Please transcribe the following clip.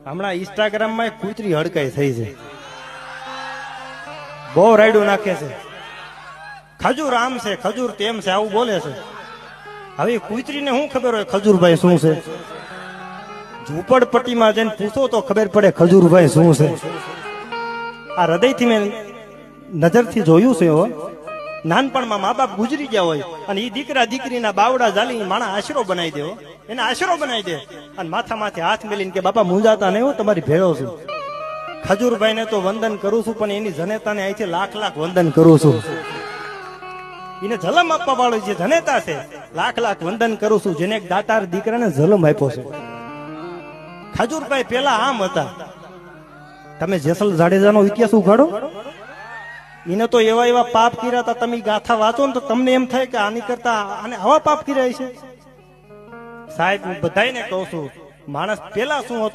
હમણાં ઇન્સ્ટાગ્રામ માં કૂતરી હડકાઈ થઈ છે, બહુ રાયડું નાખે છે, ખજૂર આમ છે ખજૂર તેમ છે આવું બોલે છે. હવે કૂતરીને શું ખબર હોય ખજૂરભાઈ શું છે? ઝૂંપડપટ્ટીમાં જઈને પૂછો તો ખબર પડે ખજૂરભાઈ શું છે. આ હૃદયથી મેં નજરથી જોયું છે. હો, નાનપણમાં મા બાપ ગુજરી ગયા હોય અને એ દીકરા દીકરીના બાવડા ઝાલી માણા આશરો બનાવી દે, એને આશરો બનાવી દે અને માથા માથે હાથ મેલીને કે બાપા મૂંઝાતા નહીં, હું તમારી ભેળો છું. ખજૂરભાઈ ને તો વંદન કરું છું, પણ એની જનેતાને અહીંથી લાખ લાખ વંદન કરું છું. એને જલમ આપવા વાળો જે જનેતા છે, લાખ લાખ વંદન કરું છું, જેને એક દાતાર દીકરાને જલમ આપ્યો છે. ખજૂરભાઈ પેલા આમ હતા. તમે જેસલ જાડેજાનો ઇતિહાસ ઉઘાડો, એને તો એવા એવા પાપ કર્યા હતા. તમે ગાથા વાંચો ને તો તમને એમ થાય કે આની કરતા આને આવા પાપ કર્યા છે. સાહેબ હું બધાને કહું છું, માણસ પેલા શું હતો